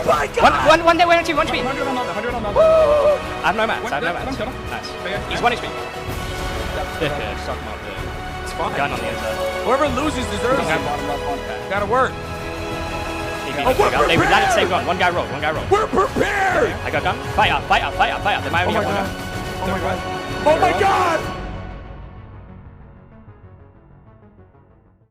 Oh my god! One there, one HP. 100 on another, 100 on another. I have no mats, I have no Let mats. him kill him. Nice. He's 1 HP. That's Suck him up there. It's fine. Gun on the inside. Whoever loses deserves it. Gotta work. They landed same gun. One guy rolled. We're prepared! I got gun. Fire. They might only have one gun. Oh my god. Oh my god!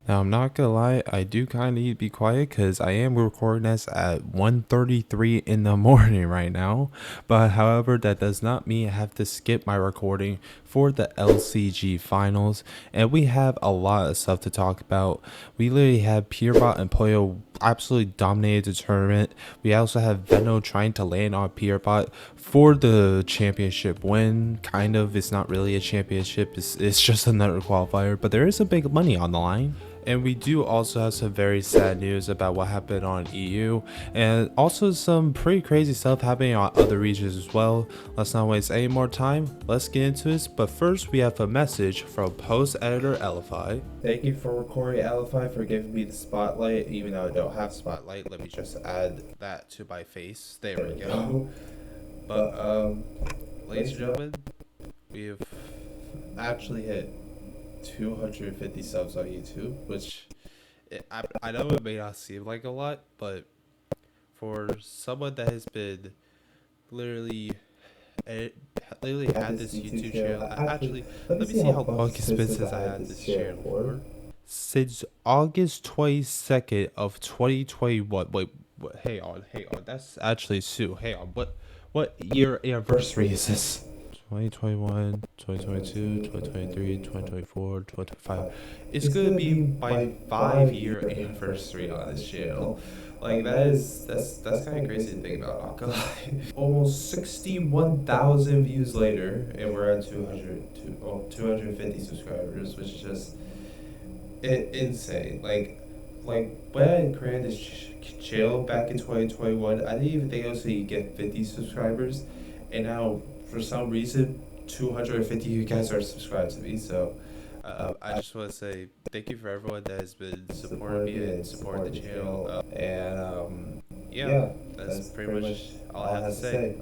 Now, I'm not gonna lie, I do kind of need to be quiet because I am recording this at 1:33 in the morning right now. But however, that does not mean I have to skip my recording for the LCG finals. And we have a lot of stuff to talk about. We literally have Peterbot and Pollo absolutely dominated the tournament. We also have Venno trying to land on Peterbot for the championship win. Kind of, it's not really a championship, it's just another qualifier, but there is some big money on the line. And we do also have some very sad news about what happened on EU, and also some pretty crazy stuff happening on other regions as well. Let's not waste any more time, let's get into this. But first we have a message from post editor Elliify. Thank you for recording, Elliify, for giving me the spotlight. Even though I don't have spotlight, let me just add that to my face. There we go. But ladies and gentlemen, we've actually hit 250 subs on YouTube, which I know it may not seem like a lot, but for someone that has been literally had this YouTube channel, actually, let me see how long it's been since I had this channel for. Since August 22nd of 2021. Wait, hang on, that's actually Sue. Hang on, what year anniversary is this? 2021, 2022, 2023, 2024, 2025. It's gonna be my 5-year anniversary on this channel. Like that's kind of crazy to think about. Not gonna lie. Almost 61,000 views later, and we're at 250 subscribers, which is just insane. Like when I created this channel back in 2021, I didn't even think I was gonna get 50 subscribers, and now, for some reason, 250 of you guys are subscribed to me. So I just want to say thank you for everyone that has been supporting me and supporting the channel. Yeah, that's pretty much all I have to say.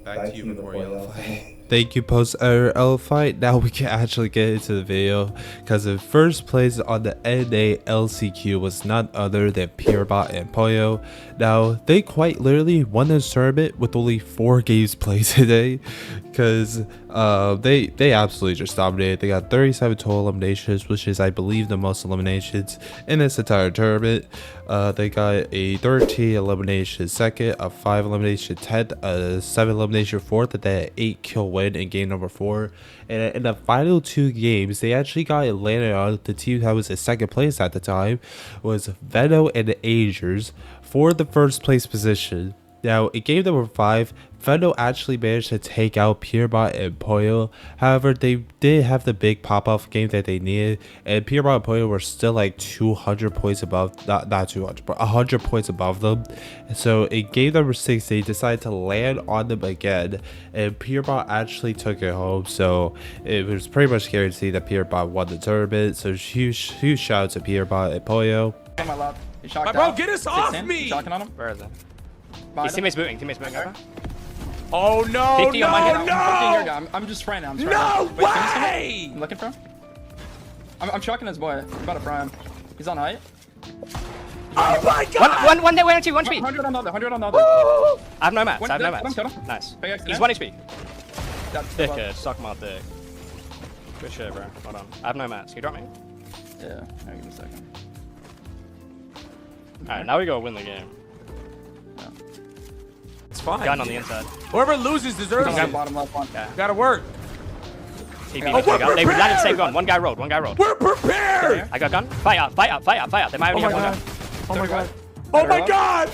Back to you before Elliify. Thank you, post editor Elliify. Now we can actually get into the video, because the first place on the NA LCQ was none other than Peterbot and Pollo. Now they quite literally won this tournament with only 4 games played today, because they absolutely just dominated. They got 37 total eliminations, which is, I believe, the most eliminations in this entire tournament. They got a 13 elimination second, a 5 elimination 10th, a 7 elimination 4th, and then an 8 kill win in game number 4. And in the final 2 games, they actually got it landed on the team that was in second place at the time, was Venno and the Agers for the first place position. Now, in game number 5, Venno actually managed to take out Peterbot and Pollo. However, they did have the big pop-off game that they needed, and Peterbot and Pollo were still like 200 points above, not 200, but 100 points above them. And so in game number 6, they decided to land on them again, and Peterbot actually took it home. So it was pretty much guaranteed that Peterbot won the tournament. So huge shout out to Peterbot and Pollo. My bro, get us off me! Shocking on him? Where is it? His teammate's moving. Okay. Oh no, no, no! I'm just spraying him. No way! I'm looking for him. I'm shocking his boy. I'm about to fry him. He's on height. Oh my god! One there, one HP. 100 on the other, 100 on the other. I have no mats, Nice. He's 1 HP. Dickhead, suck my dick. Good shit, bro. Hold on. I have no mats. Can you drop me? Yeah, give me a second. Alright, now we go win the game. It's fine. Gun on the inside. Whoever loses deserves it. Bottom left one. Yeah. Gotta work. They landed same gun. One guy rolled. We're prepared! I got gun. Fire. They might only have one gun. Oh my god. Oh my god!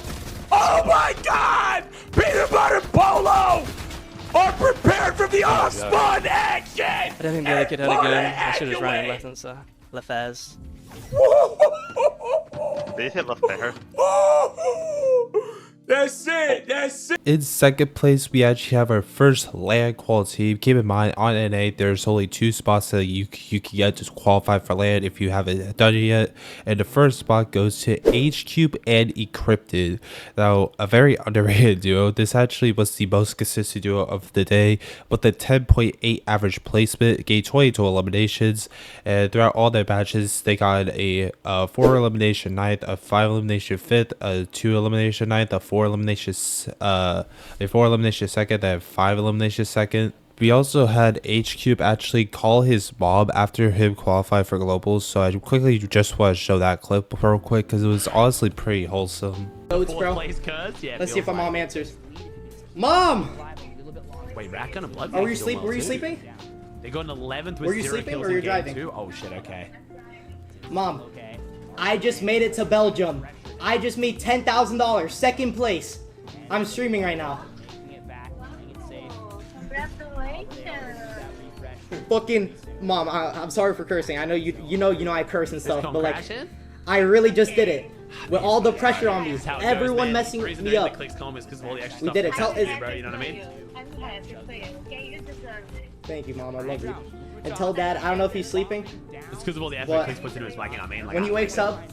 Oh my god! Peterbot and Pollo are prepared for the off-spawn action! I don't think the other kid had a gun. I should have run left and left as. They hit left there. That's it! In second place, we actually have our first LAN quality. Keep in mind, on NA, there's only 2 spots that you can get to qualify for LAN if you haven't done it yet. And the first spot goes to HCube and Encrypted. Now, a very underrated duo. This actually was the most consistent duo of the day, with a 10.8 average placement, gained 22 eliminations. And throughout all their matches, they got a 4 elimination 9th, a 5 elimination 5th, a 2 elimination 9th, a 4 elimination a 4 elimination 2nd, and 5 elimination 2nd. We also had HCube actually call his mom after him qualify for globals, so I quickly just want to show that clip real quick because it was honestly pretty wholesome. Let's see if my mom answers. Mom! Wait, Rat Gun and Blood? Are you sleeping? Were you sleeping? They go in 11th with Were you 0 sleeping kills or you're in game driving? 2. Oh shit, okay. Mom, I just made it to Belgium. I just made $10,000, second place. I'm streaming right now. Fucking mom, I'm sorry for cursing. I know you know I curse and stuff, but like, I really just did it with all the pressure on me. Everyone messing me up. We did it. Tell it, bro. You know what I mean? Thank you, mom. I love you. And tell dad. I don't know if he's sleeping. It's because of all the effort Clix puts into his like, you know what I mean? Like, when he wakes up,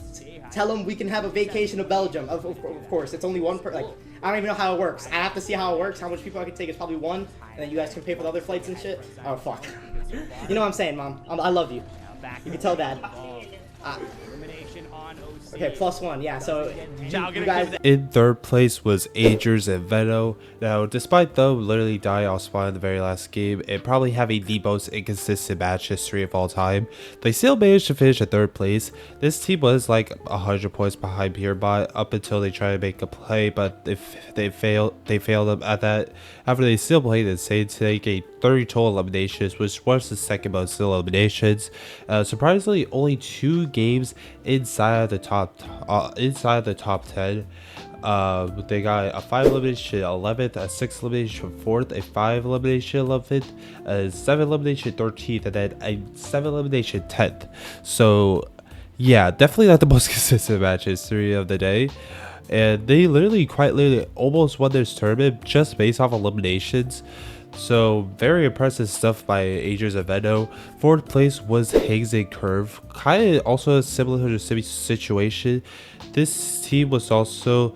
tell him we can have a vacation to Belgium. Of course, it's only one per. Like, I don't even know how it works. I have to see how it works. How much people I can take is probably one, and then you guys can pay for the other flights and shit. Oh fuck. You know what I'm saying, mom? I love you. You can tell dad. Okay, +1. Yeah. So you guys. In third place was Agers and Veto. Now, despite though literally dying off spawn in the very last game and probably having the most inconsistent match history of all time, they still managed to finish at third place. This team was like 100 points behind Peterbot up until they tried to make a play, but if they failed at that. After they still played insane, they gained 30 total eliminations, which was the second most eliminations. Surprisingly, only 2 games inside of the top 10. They got a 5 elimination 11th, a 6 elimination 4th, a 5 elimination 11th, a 7 elimination 13th, and then a 7 elimination 10th. So yeah, definitely not the most consistent match history of the day. And they quite literally almost won this tournament just based off eliminations. So very impressive stuff by Agers and Veto. Fourth place was Higgs and Curve. Kind of also similar to the situation. This team was also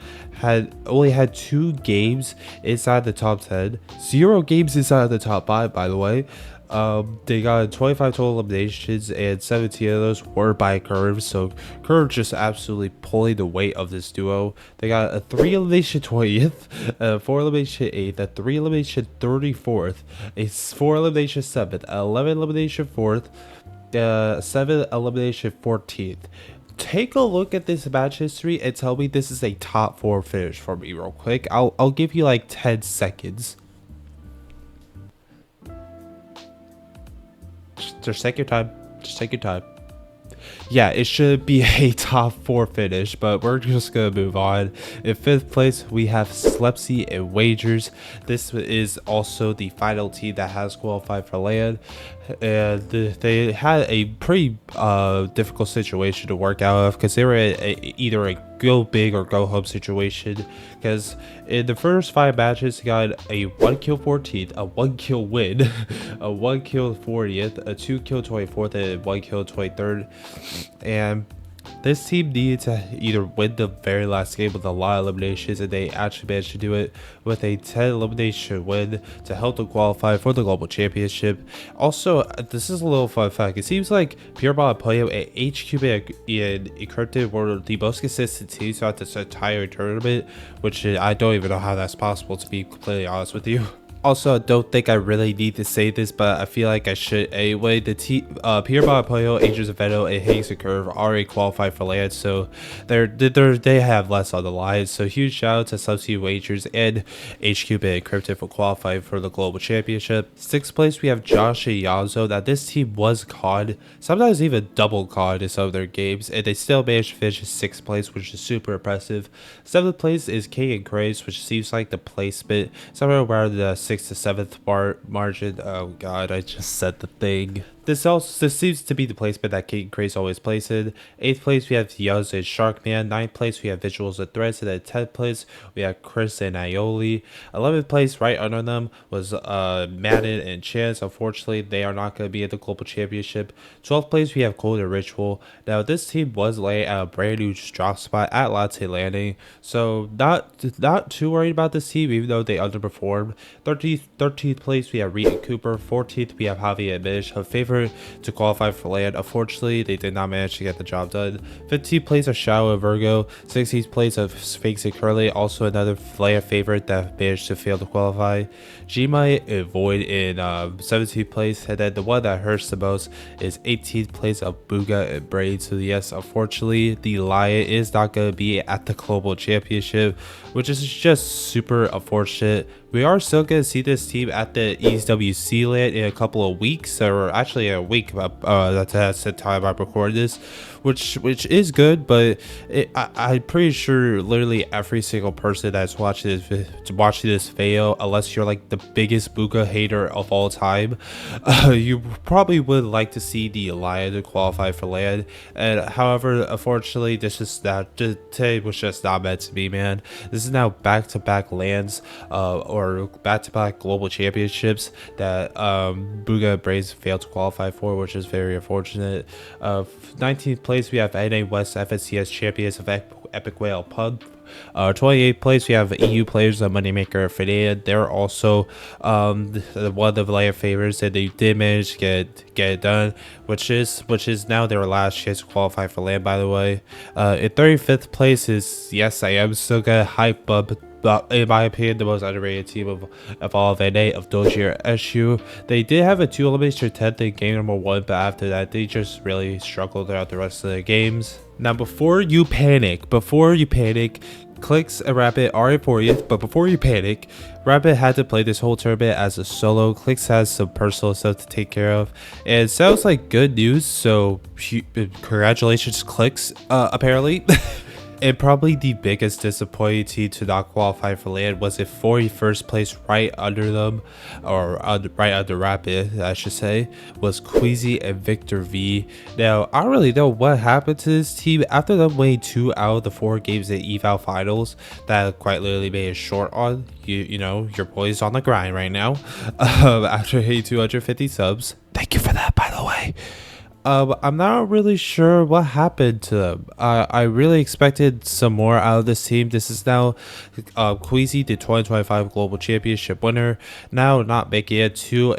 only had 2 games inside the top 10. 0 games inside the top 5, by the way. They got 25 total eliminations and 17 of those were by Curve, so Curve just absolutely pulling the weight of this duo. They got a 3 elimination 20th, a 4 elimination 8th, a 3 elimination 34th, a 4 elimination 7th, 11 elimination 4th, 7 elimination 14th. Take a look at this match history and tell me this is a top 4 finish for me real quick. I'll give you like 10 seconds. Just take your time. Just take your time. Yeah, it should be a top 4 finish, but we're just gonna move on. In 5th place, we have Slepsy and Wagers. This is also the final team that has qualified for LAN, and they had a pretty difficult situation to work out of because they were either a go big or go home situation. Because in the first 5 matches, they got a 1 kill 14th, a 1 kill win, a 1 kill 40th, a 2 kill 24th, and 1 kill 23rd. And this team needed to either win the very last game with a lot of eliminations, and they actually managed to do it with a 10 elimination win to help them qualify for the global championship. Also, this is a little fun fact. It seems like Peterbot and Pollo and HCube and Encrypted were the most consistent teams throughout this entire tournament, which I don't even know how that's possible, to be completely honest with you. Also, I don't think I really need to say this, but I feel like I should anyway. The Peterbot, Pollo, Agers and Veto, and Higgs and Curve already qualified for LAN, so they have less on the line. So huge shout out to Subsea Wagers and HCube and Encrypted for qualifying for the global championship. 6th place, we have Josh and Yanzo. Now this team was COD, sometimes even double COD in some of their games, and they still managed to finish in 6th place, which is super impressive. 7th place is King and Craze, which seems like the placement somewhere around the 6th to 7th margin. Oh god, I just said the thing. this seems to be the placement that King Craze always plays in. 8th place we have Yuz and Sharkman. 9th place we have Visuals and Threads, and then 10th place we have Chris and Aioli. 11th place right under them was Madden and Chance. Unfortunately, they are not going to be at the global championship. 12th place we have Cold and Ritual. Now this team was laying at a brand new drop spot at Latte Landing, so not too worried about this team, even though they underperformed. 13th place we have Reed and Cooper. 14th we have Javi and Mish, a favorite to qualify for land. Unfortunately, they did not manage to get the job done. 15th place of Shao and Virgo. 16th place of Sphinx and Curly, also another land favorite that managed to fail to qualify. Gmite and Void in 17th place, and then the one that hurts the most is 18th place of Booga and Braid. So yes, unfortunately, the Lion is not going to be at the global championship, which is just super unfortunate. We are still going to see this team at the EWC land in a couple of weeks, or actually a week. That's the time I record this, which is good, but I'm pretty sure literally every single person that's watching this fail, unless you're like the biggest Buka hater of all time, you probably would like to see the Lion to qualify for land. And however, unfortunately, today was just not meant to be, man. This is now back-to-back lands, or back-to-back global championships that Booga Braves failed to qualify for, which is very unfortunate. 19th place we have NA West FNCS champions of Epic Whale Pub. 28th place we have EU players of Moneymaker Fidea. They're also one of the layer favors, and they did manage to get it done, which is now their last chance to qualify for land, by the way. In 35th place is, yes, I am still gonna hype up, in my opinion, the most underrated team of all of NA, of Doji or SU. They did have a 2 elimination 10th in game number 1, but after that they just really struggled throughout the rest of the games. Now before you panic, Clix and Rapid are in 40th, but before you panic, Rapid had to play this whole tournament as a solo. Clix has some personal stuff to take care of, and it sounds like good news, so congratulations Clix, apparently. And probably the biggest disappointing team to not qualify for land was a 41st place right under them, or right under Rapid, I should say, was Queasy and Victor V. Now, I don't really know what happened to this team after them winning 2 out of the 4 games at Eval Finals that quite literally made it short on. You know, your boy's on the grind right now after hitting 250 subs. Thank you for that, by the way. I'm not really sure what happened to them. I really expected some more out of this team. This is now Queasy, the 2025 Global Championship winner, now not making it to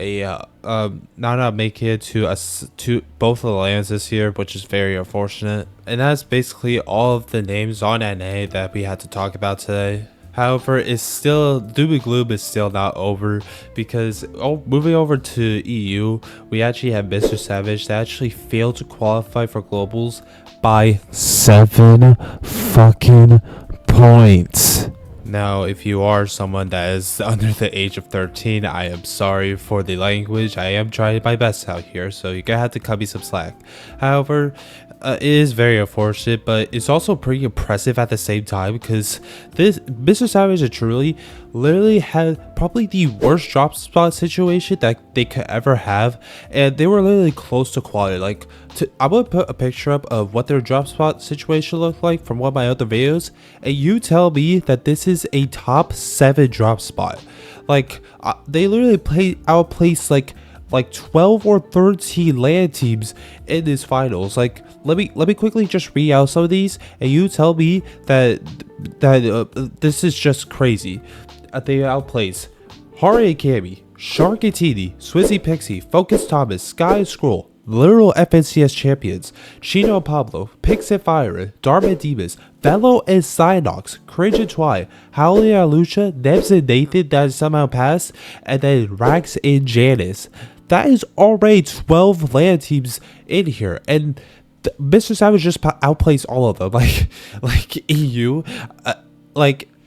both of the lands this year, which is very unfortunate. And that's basically all of the names on NA that we had to talk about today. However, it's still, doom and gloom is still not over, because moving over to EU, we actually have Mr. Savage that actually failed to qualify for globals by 7 fucking points. Now, if you are someone that is under the age of 13, I am sorry for the language. I am trying my best out here, so you're gonna have to cut me some slack. However, it is very unfortunate, but it's also pretty impressive at the same time, because this Mr. Savage and Truly literally had probably the worst drop spot situation that they could ever have, and they were literally close to quality. Like, I'm gonna put a picture up of what their drop spot situation looked like from one of my other videos, and you tell me that this is a top 7 drop spot. Like, they literally outplaced like 12 or 13 land teams in this finals. Like, let me quickly just read out some of these, and you tell me that this is just crazy. They outplace Hari and Cammy, Shark and Tini, Swizzy Pixie, Focus Thomas, Sky and Scroll, literal FNCS champions, Chino and Pablo, Pix and Fire, Dharma and Demas, Velo and Cynox, Cringe and Twy, Howley and Lucia, Nebs and Nathan that somehow passed, and then Rax and Janice. That is already 12 land teams in here, and Mr. Savage just outplays all of them. Like EU,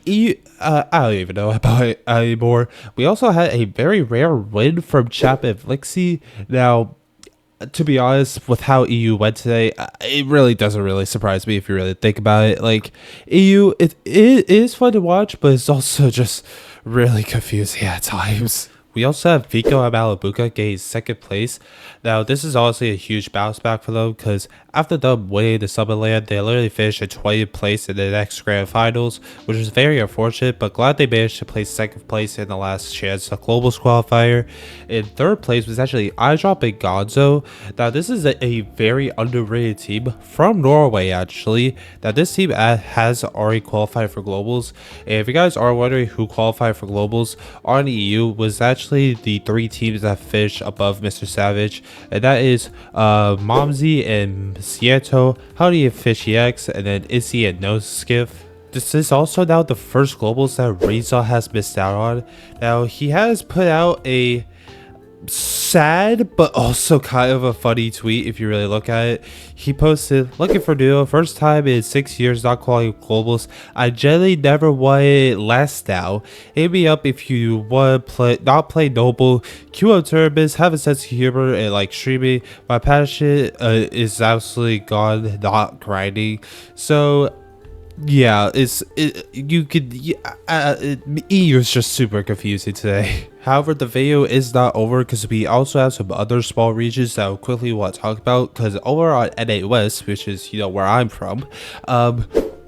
EU. I don't even know about it anymore. We also had a very rare win from Chap and Flixie. Now, to be honest, with how EU went today, it really doesn't really surprise me if you really think about it. Like, EU, it is fun to watch, but it's also just really confusing at times. We also have Vico and Malabuka getting 2nd place. Now, this is honestly a huge bounce back for them because after them winning the Summit Land, they literally finished in 20th place in the next Grand Finals, which is very unfortunate, but glad they managed to place 2nd place in the last chance Globals qualifier. In 3rd place was actually iDrop and Gonzo. Now, this is a very underrated team from Norway, actually. Now, this team has already qualified for Globals, and if you guys are wondering who qualified for Globals, on EU was actually the 3 teams that finished above Mr. Savage, and that is Momsy and Sieto, Howdy and Fishy X, and then Issy and No Skiff. This is also now the first Globals that Rizal has missed out on. Now, he has put out a sad but also kind of a funny tweet if you really look at it. He posted, "Looking for duo, first time in 6 years not qualifying Globals. I generally never wanted last now. Hit me up if you want to not play Noble, queue up tournaments, have a sense of humor, and like streaming. My passion is absolutely gone, not grinding." So yeah, EU is just super confusing today. However, the video is not over because we also have some other small regions that I quickly want to talk about. Because over on NA West, which is where I'm from,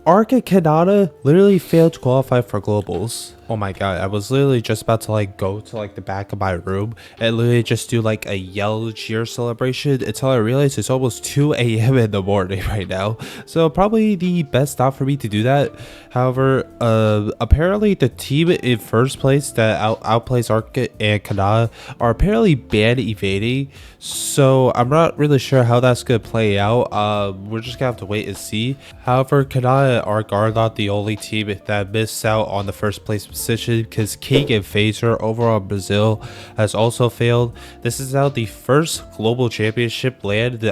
Arc and Canada literally failed to qualify for Globals. Oh my god, I was literally just about to go to the back of my room and literally just do a yellow cheer celebration until I realized it's almost 2 a.m. in the morning right now. So probably the best stop for me to do that. However, apparently the team in first place that outplays Arc and Canada are apparently banned evading. So I'm not really sure how that's gonna play out. We're just gonna have to wait and see. However, Canada and Arc are not the only team that missed out on the first place position, because King and Phaser overall Brazil has also failed. This is now the first global championship land,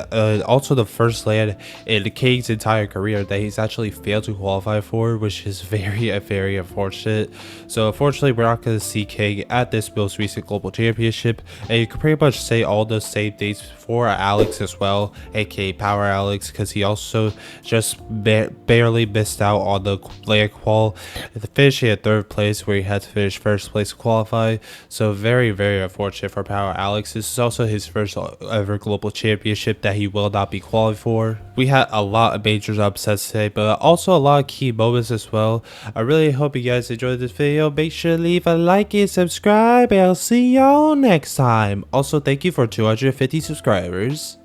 also the first land in King's entire career that he's actually failed to qualify for, which is very unfortunate. So unfortunately, we're not going to see King at this most recent global championship, and you can pretty much say all the same things for Alex as well, aka Power Alex, because he also just barely missed out on the land qual, finishing at 3rd place where he had to finish 1st place to qualify. So very unfortunate for Power Alex. This is also his first ever global championship that he will not be qualified for. We had a lot of major upsets today, but also a lot of key moments as well. I really hope you guys enjoyed this video. Make sure to leave a like and subscribe, and I'll see y'all next time. Also, thank you for 250 subscribers.